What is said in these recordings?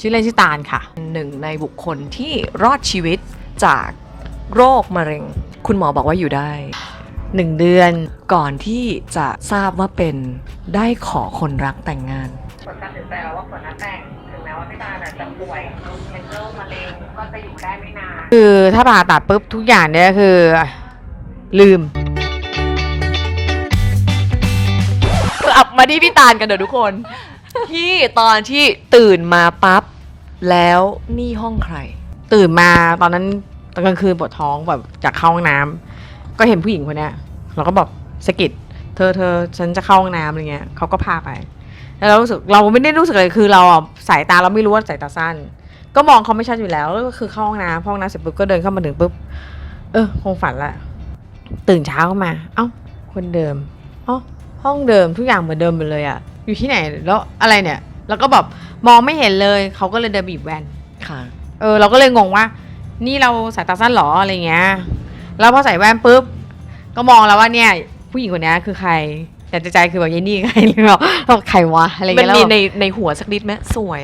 ชื่อเล่นชื่อตาลค่ะหนึ่งในบุคคลที่รอดชีวิตจากโรคมะเร็งคุณหมอบอกว่าอยู่ได้1 เดือนก่อนที่จะทราบว่าเป็นได้ขอคนรักแต่งงานผลตัดสินใจแล้วว่าผลนัดแต่งถึงแม้ว่าพี่ตาจะป่วยเป็นโรคมะเร็งก็จะอยู่ได้ไม่นานคือถ้าผ่าตัดปุ๊บทุกอย่างเนี่ยคือลืมกลับมาที่พี่ตาลกันเดี๋ยวทุกคนที่ตอนที่ตื่นมาปั๊บแล้วนี่ห้องใครตื่นมาตอนนั้นตอนกลางคืนปวดท้องแบบจากเข้าห้องน้ำก็เห็นผู้หญิงคนเนี้ยเราก็บอกสะกิดเธอฉันจะเข้าห้องน้ำอะไรเงี้ยเขาก็พาไปแล้วเรารู้สึกเราไม่ได้รู้สึกเลยคือเราสายตาเราไม่รู้ว่าสายตาสั้นก็มองเขาไม่ชัดอยู่แล้วก็คือเข้าห้องน้ำเสร็จปุ๊บก็เดินเข้ามาถึงปุ๊บคงฝันละตื่นเช้ามาเอ้าคนเดิมห้องเดิมทุกอย่างเหมือนเดิมหมดเลยอยู่ที่ไหนแล้วอะไรเนี่ยแล้วก็แบบมองไม่เห็นเลยเขาก็เลยเดินบีบแว่นค่ะเราก็เลยงงว่านี่เราสายตาสั้นหรออะไรเงี้ยแล้วพอใส่แว่นปุ๊บก็มองแล้วว่าเนี่ยผู้หญิงคนนี้คือใครแต่ใจคือแบบยัยนี่ใครหรือเปล่าใครวะอะไรเงี้ยมันมีในหัวสักนิดไหมสวย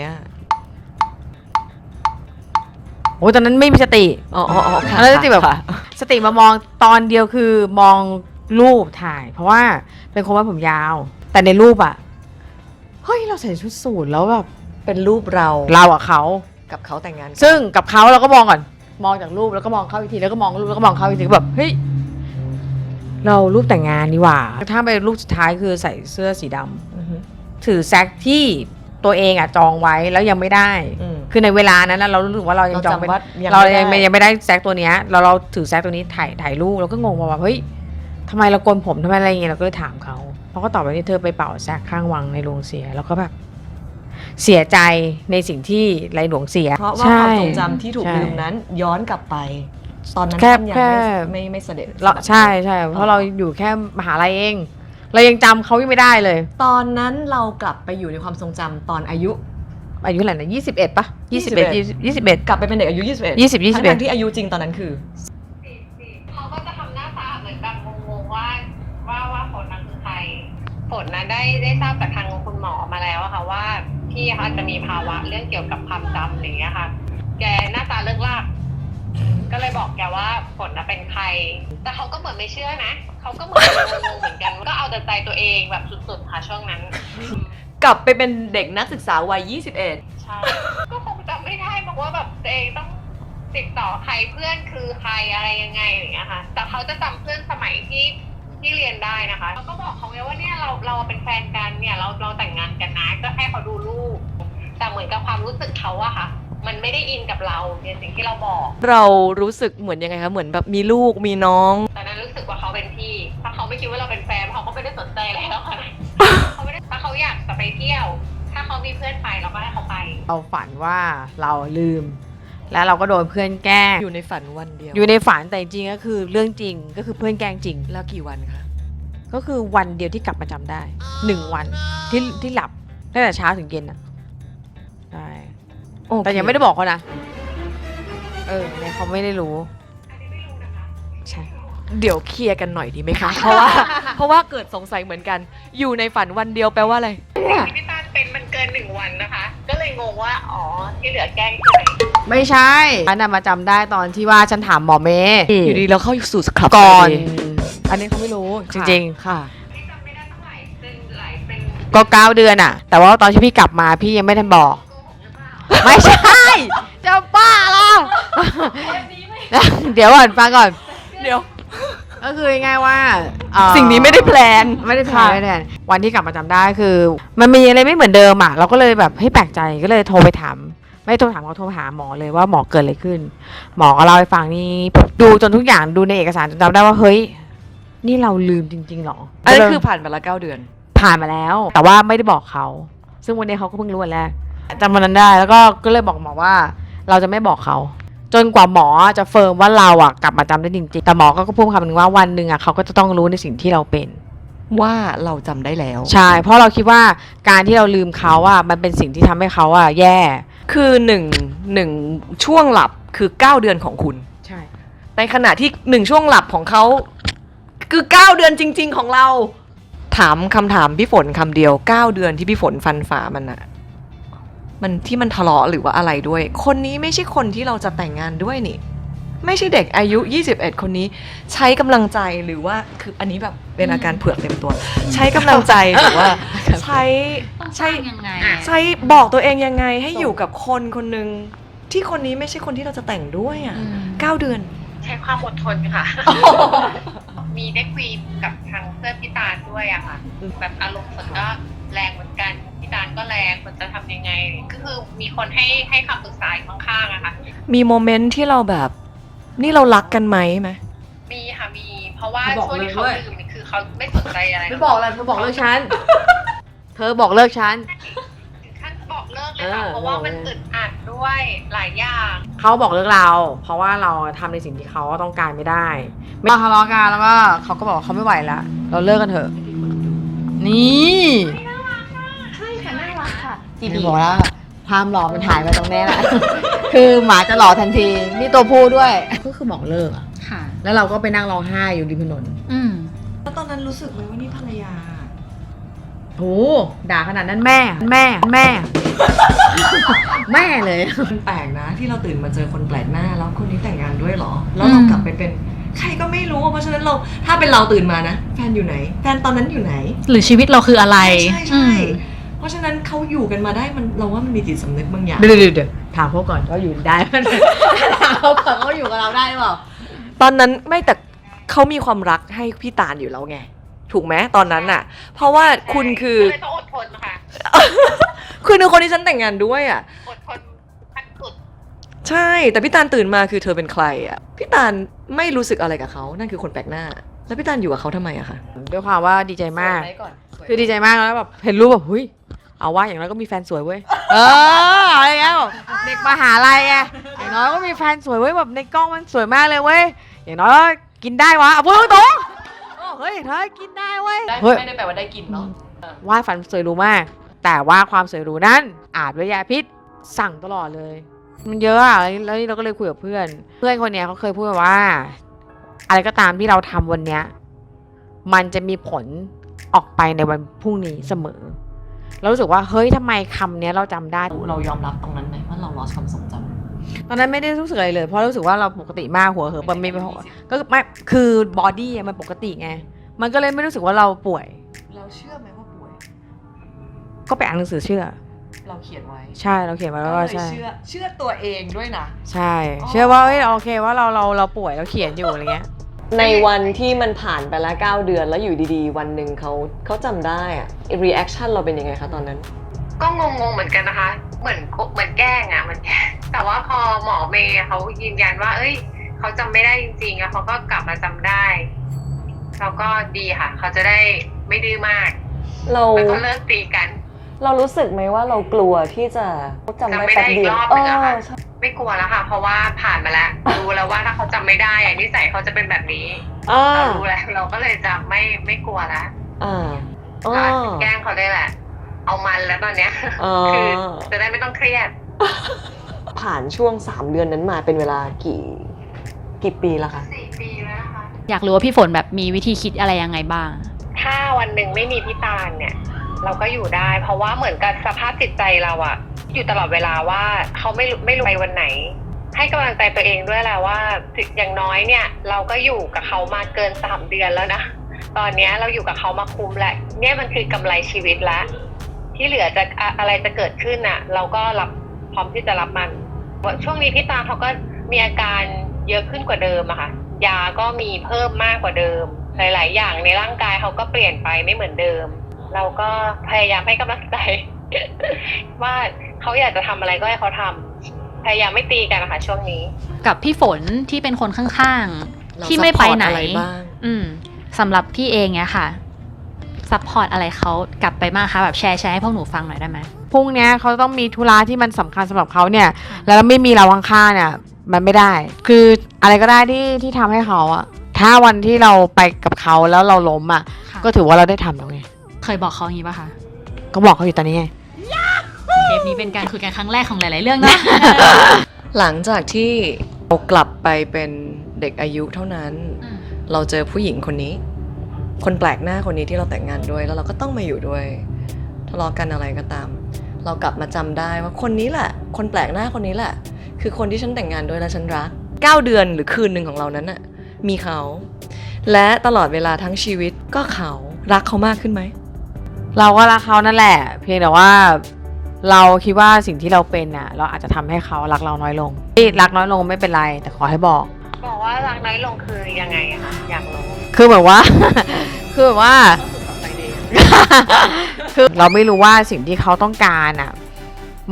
โอ้ตอนนั้นไม่มีสติค่ะแล้วสติแบบสติมามองตอนเดียวคือมองรูปถ่ายเพราะว่าเป็นคนว่าผมยาวแต่ในรูปเฮ้ยเราใส่ชุดสูทแล้วแบบเป็นรูปเราเขากับเขาแต่งงานซึ่งกับเขาเราก็มองก่อนมองจากรูปแล้วก็มองเข้าอีกทีแล้วก็มองรูปแล้วก็มองเข้าอีกทีแบบเฮ้ยเรารูปแต่งงานนี่หว่าถ้าไปรูปสุดท้ายคือใส่เสื้อสีดำถือแซกที่ตัวเองจองไว้แล้วยังไม่ได้คือในเวลานั้นเรารู้สึกว่าเรายังจองไม่เรายังไม่ได้แซกตัวเนี้ยเราถือแซกตัวนี้ถ่ายรูปเราก็งงว่าเฮ้ยทำไมเราโกนผมทำไมอะไรอย่างเงี้ยเราก็เลยถามเขาก็ตอบว่านี่เธอไปเป่าแซกข้างวังในโรงเสียแล้วก็แบบเสียใจในสิ่งที่ไรหลวงเสียเพราะว่าความทรงจำที่ถูกลืมนั้นย้อนกลับไปตอนนั้นท่านยังไม่เสด็จใช่เพราะเราอยู่แค่มหาลัยเองเรายังจำเขาไม่ได้เลยตอนนั้นเรากลับไปอยู่ในความทรงจำตอนอายุเท่าไหร่นะ21 ป่ะ21กลับไปเป็นเด็กอายุ21ทั้งที่อายุจริงตอนนั้นคือเขาก็จะทำหน้าตาเหมือนแบบงงๆว่าผลนั้นคือใครผลนั้นได้ทราบจากทางคุณหมอมาแล้วค่ะว่าพี่เขาจะมีภาวะเรื่องเกี่ยวกับความจำอย่างเงี้ยค่ะแกหน้าตาเลิกลากก็เลยบอกแกว่าผลเป็นใครแต่เขาก็เหมือนไม่เชื่อนะเขาก็เหมือนงงเหมือนกันก็เอาแต่ใจตัวเองแบบสุดๆค่ะช่วงนั้นกลับไปเป็นเด็กนักศึกษาวัย21ใช่ก็คงจำไม่ได้บอกว่าแบบตัวเองต้องติดต่อใครเพื่อนคือใครอะไรยังไงอย่างเงี้ยค่ะแต่เขาจะจำเพื่อนสมัยที่เรียนได้นะคะเขาก็บอกเขาไงว่าเนี่ยเราเป็นแฟนกันเนี่ยเราแต่งงานกันนะก็ให้เขาดูรูปแต่เหมือนกับความรู้สึกเขาอะค่ะมันไม่ได้อินกับเราในสิ่งที่เราบอกเรารู้สึกเหมือนยังไงคะเหมือนแบบมีลูกมีน้องตอนนั้นรู้สึกว่าเขาเป็นพี่ถ้าเขาไม่คิดว่าเราเป็นแฟนเขาก็ไม่ได้สนใจแล้วค่ะเขาไม่ได้ถ้าเขาอยากจะไปเที่ยวถ้าเขามีเพื่อนไปเราก็ให้เขาไปเราฝันว่าเราลืมแล้วเราก็โดนเพื่อนแกล้งอยู่ในฝันวันเดียวอยู่ในฝันแต่จริงก็คือเรื่องจริงก็คือเพื่อนแกล้งจริงแล้วกี่วันคะก็คือวันเดียวที่กลับมาจำได้1 วันที่หลับตั้งแต่เช้าถึงเย็นใช่แต่ยังไม่ได้บอกเขานะเนี่ยเขาไม่ได้รู้ใช่เดี๋ยวเคลียร์กันหน่อยดีไหมคะเพราะว่าเกิดสงสัยเหมือนกันอยู่ในฝันวันเดียวแปลว่าอะไรที่พี่ตาเป็นมันเกิน1 วันนะคะก็เลยงงว่าที่เหลือแกล้งใช่ไหมไม่ใช่ฉันมาจำได้ตอนที่ว่าฉันถามหมอเมย์อยู่ดีเราเข้าสู่คลับก่อนอันนี้เขาไม่รู้จริงๆค่ะจำไม่ได้เท่าไหร่เป็นก็9 เดือนแต่ว่าตอนที่พี่กลับมาพี่ยังไม่ทันบอกไม่ใช่จะบ้าเหรอเดี๋ยวก่อนฟังก่อนเดี๋ยวก็คือง่ายว่าสิ่งนี้ไม่ได้แพลนวันที่กลับมาจำได้คือมันมีอะไรไม่เหมือนเดิมเราก็เลยแบบให้แปลกใจก็เลยโทรไปถามไม่โทรถามเขาโทรหาหมอเลยว่าหมอเกิดอะไรขึ้นหมอก็เล่าให้ฟังนี่ดูจนทุกอย่างดูในเอกสารจนจำได้ว่าเฮ้ยนี่เราลืมจริงๆหรออันนี้คือผ่านมาแล้ว9 เดือนผ่านมาแล้วแต่ว่าไม่ได้บอกเขาซึ่งวันนี้เขาก็เพิ่งรู้วันแรกจำวันนั้นได้แล้วก็เลยบอกหมอว่าเราจะไม่บอกเขาจนกว่าหมอจะเฟิร์มว่าเรากลับมาจำได้จริงๆแต่หมอก็พูดคำนึงว่าวันหนึ่งเขาก็จะต้องรู้ในสิ่งที่เราเป็นว่าเราจำได้แล้วใช่เพราะเราคิดว่าการที่เราลืมเขามันเป็นสิ่งที่ทำให้เขาแย่คือหนึ่งช่วงหลับคือ9 เดือนของคุณใช่ในขณะที่1ช่วงหลับของเขาคือ9 เดือนจริงๆของเราถามคำถามพี่ฝนคำเดียว9 เดือนที่พี่ฝนฟันฝ่ามัน มันที่มันทะเลาะหรือว่าอะไรด้วย คนนี้ไม่ใช่คนที่เราจะแต่งงานด้วยนี่ ไม่ใช่เด็กอายุ21คนนี้ใช้กำลังใจหรือว่าคืออันนี้แบบเป็นอาการเผือกเต็มตัว ใช้กำลังใจหรือว่าใช้ ต้อง ใช้ สร้างยังไงอะ ใช้บอกตัวเองยังไงให้อยู่กับคนคนหนึ่งที่คนนี้ไม่ใช่คนที่เราจะแต่งด้วยอ่ะ 9 เดือน ใช้ความอดทนค่ะ มีได้คุยกับทางเพื่อนพี่ตาลด้วยอะค่ะ แบบอารมณ์ฝนก็แรงเหมือนกัน พี่ตาลก็แรงฝนจะทำยังไง ก็คือมีคนให้คำปรึกษาอยู่ข้างๆอะค่ะ มีโมเมนต์ที่เราแบบนี่เรารักกันไหม มีค่ะ มี เพราะว่า เขาบอก ช่วงที่เขา เลยด้วย ลืมนี่คือเขาไม่สนใจอะไร ไม่บอกเลยเธอบอกเลิกฉัน เธอบอกเลิกฉัน ถึงขั้นบอกเลิกเลยค่ะ เออ เพราะว่ามันอึดอัดด้วยหลายอย่าง เขาบอกเลิกเรา เพราะว่าเราทำในสิ่งที่เขาต้องการไม่ได้ ไม่ทะเลาะกันแล้วก็เขาก็บอกว่าเขาไม่ไหวแล้ว เราเลิกกันเถอะ นี่ ใช่ค่ะน่ารักค่ะ ไม่บอกแล้วความหล่อมันหายไปตรงนี้แหละ คือหมาจะหล่อทันที นี่ตัวผู้ด้วย ก็คือบอกเลิกอะ ค่ะ แล้วเราก็ไปนั่งร้องไห้อยู่ริมถนน อืม แล้วตอนนั้นรู้สึกไหมว่านี่ภรรยา โอ้ด่าขนาดนั้นแม่ แม่เลย มันแปลกนะที่เราตื่นมาเจอคนแปลกหน้าแล้วคนนี้แต่งงานด้วยเหรอ แล้วเรากลับไปเป็นใครก็ไม่รู้เพราะฉะนั้นเราถ้าเป็นเราตื่นมานะแฟนอยู่ไหนแฟนตอนนั้นอยู่ไหน หรือชีวิตเราคืออะไร ใช่เพราะฉะนั้นเขาอยู่กันมาได้มันเราว่ามันมีจิตสำนึกบางอย่าง เดี๋ยวถามเขาก่อนว่าอยู่ได้ไหมถามเขาก่อนเขาอยู่กับเราได้หรือเปล่า ตอนนั้นไม่แต่เขามีความรักให้พี่ตาลอยู่แล้วไงถูกไหมตอนนั้นน่ะ เพราะว่าคุณคือ ก็เลยต้องอดทนค่ะ คุณคือคนที่ฉันแต่งงานด้วยอ่ะ อดทนขั้นสุด ใช่ แต่พี่ตาลตื่นมาคือเธอเป็นใครอ่ะ พี่ตาลไม่รู้สึกอะไรกับเขา นั่นคือคนแปลกหน้า แล้วพี่ตาลอยู่กับเขาทำไมอะคะ ด้วยความว่าดีใจมาก คือดีใจมากแล้วแบบเห็นรูปแบบเฮ้ยเอาว่าอย่างน้อยก็มีแฟนสวยเว้ย อะไรเงี้ยแบบเด็กมหาลัยไงอย่างน้อยก็มีแฟนสวยเว้ยแบบในกล้องมันสวยมากเลยเว้ยอย่างน้อยก็กินได้วะเอาพูดตรงๆเฮ้ยเธอกินได้เว้ยเฮ้ย ไม่ได้แปลว่าได้กินเนาะ ว่าฝันสวยหรูมาก แต่ว่าความสวยหรูนั้นอาจด้วยยาพิษสั่งตลอดเลย มันเยอะอะแล้วนี่เราก็เลยคุยกับเพื่อน เพื่อนคนเนี้ยเขาเคยพูดว่า อะไรก็ตามที่เราทำวันเนี้ยมันจะมีผลออกไปในวันพรุ่งนี้เสมอ เรารู้สึกว่าเฮ้ยทำไมคำเนี้ยเราจำได้ เรายอมรับตรงนั้นไหมว่าเรา lost ความทรงจำ ตอนนั้นไม่ได้รู้สึกอะไรเลยเพราะรู้สึกว่าเราปกติมากหัวเหอะมันไม่ก็ไม่คือบอดี้มันปกติไงมันก็เลยไม่รู้สึกว่าเราป่วย เราเชื่อไหมว่าป่วย ก็ไปอ่านหนังสือเชื่อ เราเขียนไว้ ใช่เราเขียนไว้แล้ว ก็ ว่า เลย ใช่ เชื่อตัวเองด้วยนะ ใช่ เชื่อว่าเฮ้ยโอเคว่าเราป่วยเราเขียนอยู่อะไรเงี้ย ในวันที่มันผ่านไปแล้ว9 เดือนแล้วอยู่ดีๆ วันหนึ่งเขาจำได้อะ reaction เราเป็นยังไงคะตอนนั้น ก็งงๆเหมือนกันนะคะ เหมือนแกล้งอ่ะเหมือนแกล้งแต่ว่าพอหมอเมย์เขายืนยันว่า เอ้ยเขาจำไม่ได้จริงๆแล้วเขาก็กลับมาจำได้แล้วก็ดีค่ะ เขาจะได้ไม่ดื้อมาก เรา แล้วก็เลิกตีกัน เรารู้สึกไหมว่าเรากลัวที่จะจำได้แป๊บเดียว จำไม่ได้อีกรอบหนึ่งอะค่ะ ไม่กลัวแล้วค่ะ เพราะว่าผ่านมาแล้วรู้แล้วว่าถ้าเขาจำไม่ได้อะนิสัยเขาจะเป็นแบบนี้ เรารู้แล้วเราก็เลยจะไม่กลัวแล้ว แกล้งเขาได้แหละ เอามันแล้วตอนเนี้ยคือจะได้ไม่ต้องเครียด ผ่านช่วง3 เดือนนั้นมาเป็นเวลากี่ปีแล้วคะ 4 ปีแล้วนะคะ อยากรู้ว่าพี่ฝนแบบมีวิธีคิดอะไรยังไงบ้าง ถ้าวันหนึ่งไม่มีพี่ตาลเนี่ย เราก็อยู่ได้ เพราะว่าเหมือนกับสภาพจิตใจเราอะอยู่ตลอดเวลาว่าเขาไม่รู้ไปวันไหน ให้กำลังใจตัวเองด้วยแหละว่าอย่างน้อยเนี่ย เราก็อยู่กับเขามาเกิน3 เดือนแล้วนะตอนเนี้ยเราอยู่กับเขามาคุ้มแล้วเนี่ยมันคือกำไรชีวิตแล้วที่เหลือจะอะไรจะเกิดขึ้นอะเราก็รับพร้อมที่จะรับมันช่วงนี้พี่ตาลเขาก็มีอาการเยอะขึ้นกว่าเดิมอะค่ะยาก็มีเพิ่มมากกว่าเดิมหลายๆอย่างในร่างกายเขาก็เปลี่ยนไปไม่เหมือนเดิมเราก็พยายามให้กำลังใจ ว่าเขาอยากจะทำอะไรก็ให้เขาทำพยายามไม่ตีกันนะคะช่วงนี้ กับพี่ฝนที่เป็นคนข้างๆ ที่ไม่ไปไหน สำหรับพี่เองเนี่ยค่ะซัพพอร์ตอะไรเขากลับไปมากคะแบบแชร์ให้พวกหนูฟังหน่อยได้ไหม พรุ่งนี้เขาต้องมีธุระที่มันสำคัญสำหรับเขาเนี่ย แล้วไม่มีเราข้างๆเนี่ย มันไม่ได้ คืออะไรก็ได้ที่ทำให้เขาอะถ้าวันที่เราไปกับเขาแล้วเราล้มอะ ค่ะ ก็ถือว่าเราได้ทำแล้วไง เคยบอกเขาอย่างนี้ป่ะคะ ก็บอกเขาอยู่ตอนนี้ไง เทปนี้เป็นการคุยกันครั้งแรกของหลายๆเรื่องเนาะ หลังจากที่เรากลับไปเป็นเด็กอายุเท่านั้น เราเจอผู้หญิงคนนี้ คนแปลกหน้าคนนี้ที่เราแต่งงานด้วยแล้วเราก็ต้องมาอยู่ด้วยทะเลาะกันอะไรก็ตาม เรากลับมาจำได้ว่าคนนี้แหละคนแปลกหน้าคนนี้แหละคือคนที่ฉันแต่งงานด้วยและฉันรัก9เดือนหรือคืนหนึ่งของเรานั้นน่ะมีเขาและตลอดเวลาทั้งชีวิตก็เขารักเขามากขึ้นไหม เราก็รักเขานั่นแหละ เพียงแต่ว่าเราคิดว่าสิ่งที่เราเป็นน่ะเราอาจจะทำให้เขารักเราน้อยลงรักน้อยลงไม่เป็นไรแต่ขอให้บอก บอกว่ารักน้อยลงคือยังไงอะคะอยากรู้ คือแบบว่า คือแบบว่า คือเราไม่รู้ว่าสิ่งที่เขาต้องการอ่ะ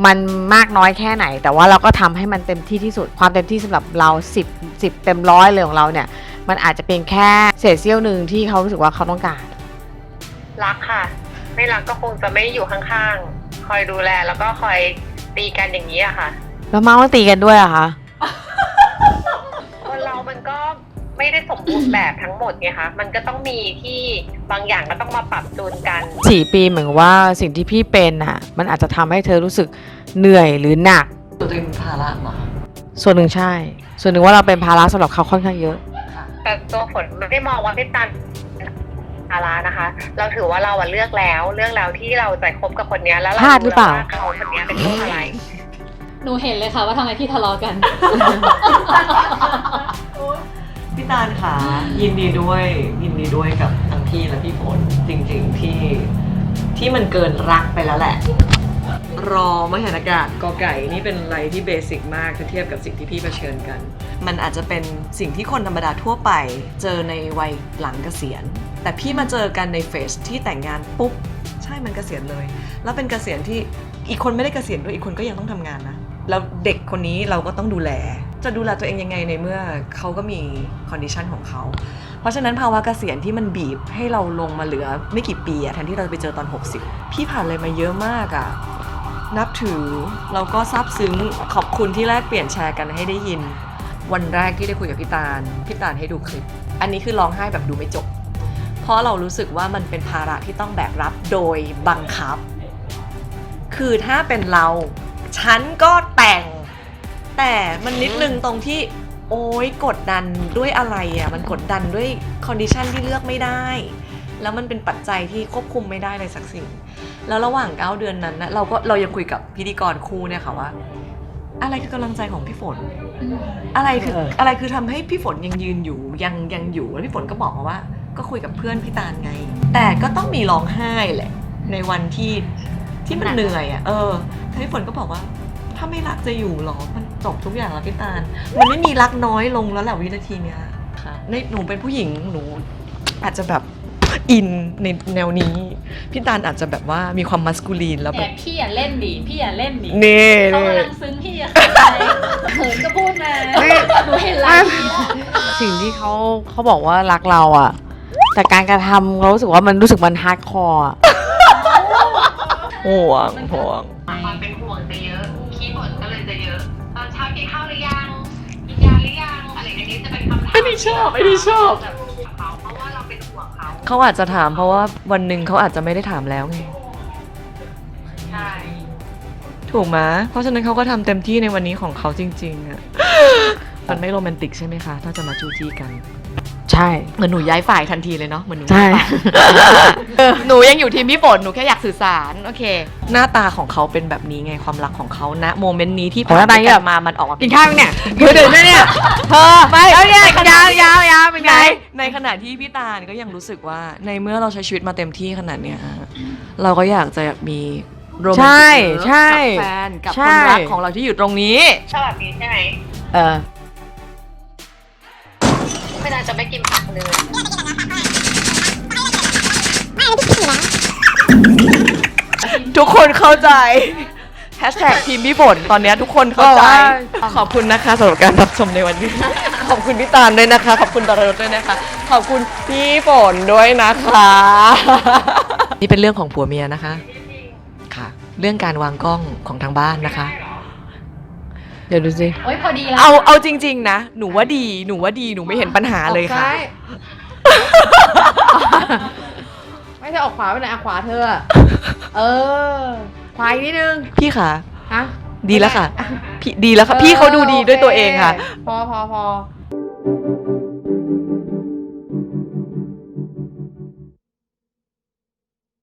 มันมากน้อยแค่ไหน แต่ว่าเราก็ทำให้มันเต็มที่ที่สุดความเต็มที่สำหรับเรา10เต็ม100เลยของเราเนี่ยมันอาจจะเป็นแค่เศษเสี้ยวหนึ่งที่เขารู้สึกว่าเขาต้องการ รักค่ะ ไม่รักก็คงจะไม่อยู่ข้างๆคอยดูแลแล้วก็คอยตีกันอย่างนี้อะค่ะ แล้วเมาส์ตีกันด้วยอะคะ คนเรามันก็ไม่ได้สมบูรณ์แบบทั้งหมดไงคะมันก็ต้องมีที่บางอย่างก็ต้องมาปรับจูนกัน 4 ปีเหมือนว่าสิ่งที่พี่เป็นอ่ะมันอาจจะทำให้เธอรู้สึกเหนื่อยหรือหนัก ตัวเองเป็นภาระเหรอ ส่วนหนึ่งใช่ ส่วนหนึ่งว่าเราเป็นภาระสำหรับเขาค่อนข้างเยอะ แต่ตัวฝนไม่ได้มองว่าพี่ตันภาระนะคะ เราถือว่าเราอะเลือกแล้วที่เราจะคบกับคนนี้แล้วเรา พลาดหรือเปล่า ว่าเขาคนนี้เป็นเรื่องอะไร หนูเห็นเลยค่ะว่าทำไมพี่ทะเลาะกัน พี่ตาลค่ะยินดีด้วยกับทั้งพี่และพี่ฝนจริงๆที่มันเกินรักไปแล้วแหละ รอมหานากาศกอไก่นี่เป็นอะไรที่เบสิกมากถ้าเทียบกับสิ่งที่พี่เผชิญกัน มันอาจจะเป็นสิ่งที่คนธรรมดาทั่วไปเจอในวัยหลังเกษียณแต่พี่มาเจอกันในเฟสที่แต่งงานปุ๊บใช่มันเกษียณเลยแล้วเป็นเกษียณที่อีกคนไม่ได้เกษียณด้วยอีกคนก็ยังต้องทำงานนะแล้วเด็กคนนี้เราก็ต้องดูแลจะดูแลตัวเองยังไงในเมื่อเขาก็มีคอนดิชันของเขาเพราะฉะนั้นภาวะเกษียณที่มันบีบให้เราลงมาเหลือไม่กี่ปีอะแทนที่เราจะไปเจอตอน60พี่ผ่านอะไรมาเยอะมากอะนับถือเราก็ซาบซึ้งขอบคุณที่แลกเปลี่ยนแชร์กันให้ได้ยินวันแรกที่ได้คุยกับพี่ตาลให้ดูคลิปอันนี้คือร้องไห้แบบดูไม่จบเพราะเรารู้สึกว่ามันเป็นภาระที่ต้องแบกรับโดยบังคับคือถ้าเป็นเราฉันก็แต่มันนิดนึงตรงที่โอ๊ยกดดันด้วยอะไรอ่ะมันกดดันด้วยคอนดิชันที่เลือกไม่ได้แล้วมันเป็นปัจจัยที่ควบคุมไม่ได้เลยสักสิ่งแล้วระหว่าง9เดือนนั้นนะเรายังคุยกับพิธีกรคู่เนี่ยค่ะว่าอะไรคือกำลังใจของพี่ฝนอะไรคือทำให้พี่ฝนยังยืนอยู่ยังอยู่แล้วพี่ฝนก็บอกมาว่าก็คุยกับเพื่อนพี่ตาลไงแต่ก็ต้องมีร้องไห้แหละในวันที่มันเหนื่อยอ่ะพี่ฝนก็บอกว่าถ้าไม่รักจะอยู่หรอมันจบทุกอย่างแล้วพี่ตาลมันไม่มีรักน้อยลงแล้วแหละวินาทีเนี้ยค่ะหนูเป็นผู้หญิงหนูอาจจะแบบอินในแนวนี้พี่ตาลอาจจะแบบว่ามีความมัสคูลีนแล้วแบ แต่ บ พี่อย่าเล่นดิพี่อย่าเล่นดิ นี่ เขากำลังซึ้งพี่อย่าเข้าใจเขินก็พูดมาหนูเห็นหลายทีแล้ว สิ่งที่เขาบอกว่ารักเราอ่ะแต่การกระทำเรารู้สึกว่ามันฮาร์ดคอร์อะ ห่วง ความเป็นห่วงจะเยอะขี้บ่นก็เลยจะเยอะตอนเช้ากินข้าวหรือยังกินยาหรือยังอะไรอย่างนี้จะเป็นคำถาม ไม่ได้ชอบ แบบเขาเพราะว่าเราเป็นห่วงเขา เขาอาจจะถามเพราะว่าวันหนึ่งเขาอาจจะไม่ได้ถามแล้วไง ใช่ ถูกไหมเพราะฉะนั้นเขาก็ทำเต็มที่ในวันนี้ของเขาจริงๆอะมันไม่โรแมนติกใช่ไหมคะถ้าจะมาจู้จี้กัน ใช่ เหมือนหนูย้ายฝ่ายทันทีเลยเนาะเหมือนหนู ใช่ ย้ายฝ่ายหนูยังอยู่ทีมพี่ฝนหนูแค่อยากสื่อสารโอเค หน้าตาของเขาเป็นแบบนี้ไงความรักของเขาณโมเมนต์นี้ที่ผ่านกันมามันออกมา กินข้าวเนี่ยเธอเดินเนี่ยเธอไม่แล้วเนี่ยยาวเป็นไง ในขณะที่พี่ตาลก็ยังรู้สึกว่าในเมื่อเราใช้ชีวิตมาเต็มที่ขนาดเนี้ยเราก็อยากจะมีโรแมนติก ใช่ กับแฟนกับคนรักของเราที่อยู่ตรงนี้ ชอบแบบนี้ใช่ไหม เวลาจะไม่กินผักเลย ทุกคนเข้าใจแฮชแท็กทีมพี่ฝนตอนนี้ทุกคนเข้าใจขอบคุณนะคะสำหรับการรับชมในวันนี้ ขอบคุณพี่ตาลด้วยนะคะขอบคุณดารดด้วยนะคะขอบคุณพี่ฝนด้วยนะคะนี่เป็นเรื่องของผัวเมียนะคะค่ะเรื่องการวางกล้องของทางบ้านนะคะ เดี๋ยวดูสิ โอ๊ยพอดีแล้ว เอาจริงๆนะหนูว่าดีหนูไม่เห็นปัญหาเลยค่ะ ไม่เธอออกขวาไปไหนขวาเธอขวาอีกนิดนึง พี่ค่ะ ฮะ ดีแล้วค่ะพี่ดีแล้วค่ะพี่เขาดูดีด้วยตัวเองค่ะ พอ